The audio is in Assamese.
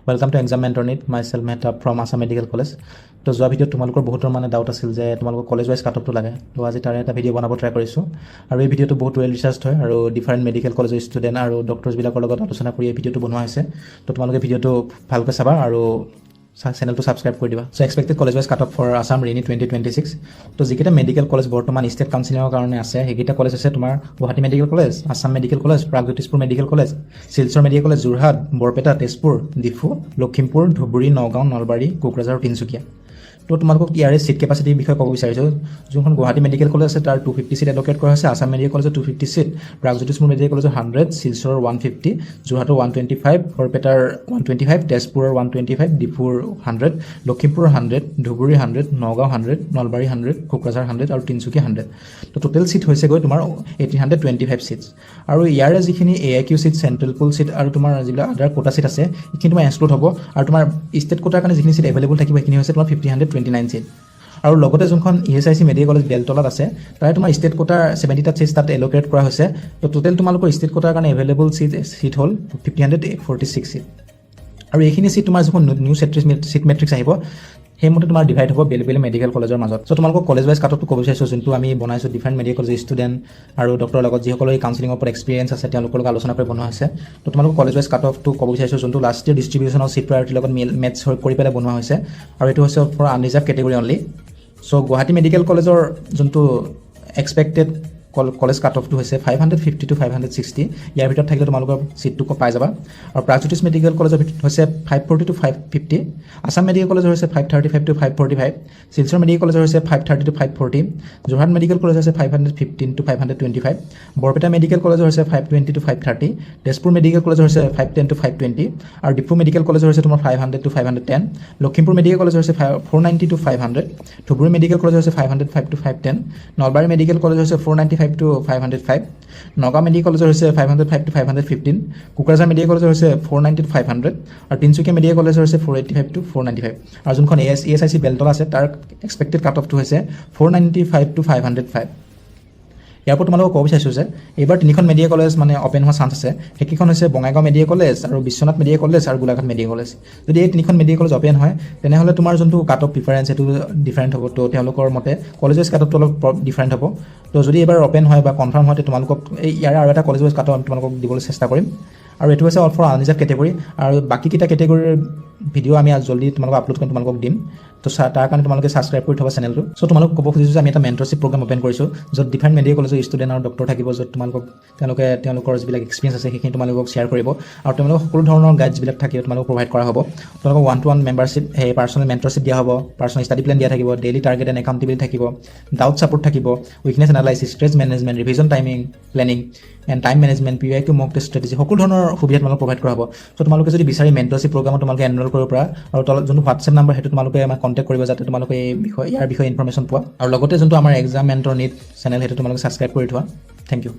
Welcome to Exam Mentor NEET, myself Mehta from Assam Medical College. তো যোৱা ভিডিঅ'ত তোমালোকৰ বহুতৰ মানে ডাউট আছিল যে তোমালোকৰ কলেজ ৱাইজ কাট অফটো লাগে। তো আজি তাৰে এটা ভিডিঅ' বনাব ট্ৰাই কৰিছোঁ আৰু এই ভিডিঅ'টো বহুত ৱেল ৰিচাৰ্চড হয় আৰু ডিফাৰেণ্ট মেডিকেল কলেজৰ ষ্টুডেণ্ট আৰু ডক্টৰ্ছবিলাকৰ লগত আলোচনা কৰি এই ভিডিঅ'টো বনোৱা হৈছে। তো তোমালোকে ভিডিঅ'টো ভালকৈ চাবা আৰু চেনেলটো ছাবস্ক্ৰাইব কৰি দিবা। So' expected college wise cut off for Assam ৰেইনি 2026। তো যিকেইটা মেডিকেল কলেজ বৰ্তমান ষ্টেট কাউন্সিলিঙৰ কাৰণে আছে সেইকেইটা কলেজ আছে তোমাৰ Guwahati medical college, Assam medical college, Pragjyotishpur medical college, Silchar medical college, Jorhat, Barpeta, Tezpur, Diphu, Lakhimpur, Dhubri, Nagaon, Nalbari, Kokrajhar আৰু তিনিচুকীয়া। তো তোমালোকক ইয়াৰে ছিট কেপাচিটিৰ বিষয়ে ক'ব বিচাৰিছোঁ। যোনখন গুৱাহাটী মেডিকেল কলেজ আছে তাৰ 250 ছিট এল'কেট কৰা হৈছে, আছাম মেডিকেল কলেজৰ 250 ছিট, প্ৰাগজ্যোতিষপুৰ মেডিকেল কলেজৰ 100, শিলচৰৰ 150, যোৰহাটৰ 125, বৰপেটাৰ 125, তেজপুৰৰ 125, ডিফুৰ 100, লখিমপুৰৰ 100, ধুবুৰী 100, নগাঁও 100, নলবাৰী 100, কোকৰাঝাৰ 100 আৰু তিনিচুকীয়া 100। তো টোটেল ছিট হৈছেগৈ তোমাৰ 1825 ছিটছ। আৰু ইয়াৰে যিখিনি AIQ ছিট, চেণ্ট্ৰেল পুল ছিট আৰু তোমাৰ যিবিলাক আদাৰ কোটা ছিট আছে সেইখিনি তোমাৰ এক্সক্লুড হ'ব আৰু তোমাৰ ষ্টেট কোটাৰ কাৰণে যিখিনি ছিট এভেইলেবল থাকিব সেইখিনি হৈছে তোমাৰ 1529 ছিট। আৰু লগতে যোনখন ESIC মেডিকেল কলেজ বেলতলাত আছে তাৰে তোমাৰ ষ্টেট কোটাৰ 70টা ছিট তাত এল'কেট কৰা হৈছে। তো টোটেল তোমালোকৰ ষ্টেট কোটাৰ কাৰণে এভেইলেবল ছিট হ'ল 1546 ছিট। আৰু এইখিনি ছিট তোমাৰ যিখন নিউ ছিট মেট্ৰিক্স আহিব সেইমতে তোমাৰ ডিভাইড হ'ব বেলেগ বেলেগ মেডিকেল কলেজৰ মাজত। চ' তোমালোকক কলেজ ৱাইজ কাট অফটো ক'ব বিচাৰিছোঁ যোনটো আমি বনাইছোঁ ডিফাৰেণ্ট মেডিকেল কলেজৰ ষ্টুডেণ্ট আৰু ডক্টৰৰ লগত যিসকলৰ এই কাউন্সিলিঙৰ ওপৰত এক্সপিৰিয়েঞ্চ আছে তেওঁলোকৰ লগত আলোচনা কৰি বনোৱা হৈছে। তো তোমালোকক কলেজ ৱাইজ কাট অফটো ক'ব বিচাৰিছোঁ যোনটো last year distribution of seat প্ৰায়ৰিটিৰ লগত মেটছ কৰি পেলাই বনোৱা হৈছে আৰু এইটো হৈছে for unreserved category only. So' Guwahati medical কলেজৰ যোনটো এক্সপেক্টেড কলেজ কাট অফটো হৈছে 550 to 560। ইয়াৰ ভিতৰত থাকিলে তোমালোকৰ ছিটটো পাই যাবা। আৰু প্ৰাগজ্যোতিষ মেডিকেল কলেজৰ ভিতৰত হৈছে 540 to 550, আছাম মেডিকেল কলেজৰ হৈছে 535 to 545, শিলচৰ মেডিকেল কলেজৰ হৈছে 530 to 540, যোৰহাট মেডিকেল কলেজ হৈছে 515 to 525, বৰপেটা মেডিকেল কলেজৰ হৈছে 520 to 530, তেজপুৰ মেডিকেল কলেজৰ হৈছে 510 to 520 আৰু ডিফু মেডিকেল কলেজৰ হৈছে তোমাৰ 500 to 510, লখিমপুৰ মেডিকেল কলেজৰ হৈছে 490 to 500, ধুবুৰী মেডিকেল কলেজৰ হৈছে 505 to 510, নলবাৰী মেডিকেল কলেজৰ হৈছে 495 to 505, নগাঁও মেডিকেল কলেজৰ হৈছে 505 to 515, কোকৰাঝাৰ মেডিকেল কলেজৰ হৈছে 490 to 500 আৰু তিনিচুকীয়া মেডিকেল কলেজৰ হৈছে 485 to 495। আৰু যোনখন ESIC বেলতলা আছে তাৰ এক্সপেক্টেড কাট অফটো হৈছে 495 to 505। ইয়াৰ পৰা তোমালোকক ক'ব বিচাৰিছোঁ যে এইবাৰ তিনিখন মেডিকেল কলেজ মানে অ'পেন হোৱা চান্স আছে। সেইকেইখন হৈছে বঙাইগাঁও মেডিকেল কলেজ আৰু বিশ্বনাথ মেডিকেল কলেজ আৰু গোলাঘাট মেডিকেল কলেজ। যদি এই তিনিখন মেডিকেল কলেজ অ'পেন হয় তেনেহ'লে তোমাৰ যোনটো কাট অফ প্ৰিফাৰেঞ্চ সেইটো ডিফাৰেণ্ট হ'ব। তো তেওঁলোকৰ মতে কলেজ ৱাইজ কাট অফটো অলপ ডিফাৰেণ্ট হ'ব। তো যদি এইবাৰ অ'পেন হয় বা কনফাৰ্ম হয় তোমালোকক এই ইয়াৰে আৰু এটা কলেজ ৱাইজ কাট অফ তোমালোকক দিবলৈ চেষ্টা কৰিম। আৰু এইটো হৈছে অল ফৰ আনৰিজাৰ্ভ কেটেগৰী আৰু বাকীকেইটা কেটেগৰীৰ ভিডিঅ' আমি জল্দি তোমালোকক আপলোড কৰি তোমালোকক দিম। তো তাৰ কাৰণে তোমালোকে ছাবস্ক্ৰাইব কৰি থ'বা চেনেলটো। চ' তোমালোক ক'ব খুজিছোঁ যে আমি এটা মেণ্টৰশ্বিপ প্ৰগ্ৰাম অ'পেন কৰিছোঁ য'ত ডিফাৰেণ্ট মেডিকেল কলেজৰ ষ্টুডেণ্ট আৰু ডক্টৰ থাকিব, য'ত তেওঁলোকৰ যিবিলাক এক্সপিৰিয়েঞ্চ আছে সেইখিনি তোমালোকক শ্বেয়াৰ কৰিব আৰু তেওঁলোকক সকলো ধৰণৰ গাইডছ বিলাক থাকিব তোমালোকক প্ৰভাইড কৰা হ'ব। তোমালোকক 1-to-1 মেম্বাৰশ্বিপ, পাৰ্চনেল মেণ্টৰশ্বিপ দিয়া হ'ব, পাৰ্চনেল ষ্টাডি প্লেন দিয়া থাকিব, ডেইলি টাৰ্গেট এণ্ড একাউণ্টেবিলিটি থাকিব, ডাউট ছাপোৰ্ট থাকিব, weakness analysis, stress management, revision timing planning and time management, PYQ mock test strategy, সকলো ধৰণৰ সুবিধা তোমালোকক প্ৰভাইড কৰা হ'ব। চ' তোমালোকে যদি বিচাৰি মেণ্টৰশ্বিপ প্ৰগ্ৰামত তোমালোকে এনৰল কৰিব পৰা আৰু তলত যোনটো হোৱাটছএপ নাম্বাৰ সেইটো তোমালোকে আমাক কণ্টেক্ট কৰিব যাতে তোমালোকে ইয়াৰ বিষয়ে ইনফৰমেশ্যন পোৱা আৰু লগতে যোনটো আমাৰ এক্সাম মেণ্টৰ NEET চেনেল সেইটো তোমালোকে ছাবস্ক্ৰাইব কৰি থোৱা। Thank U.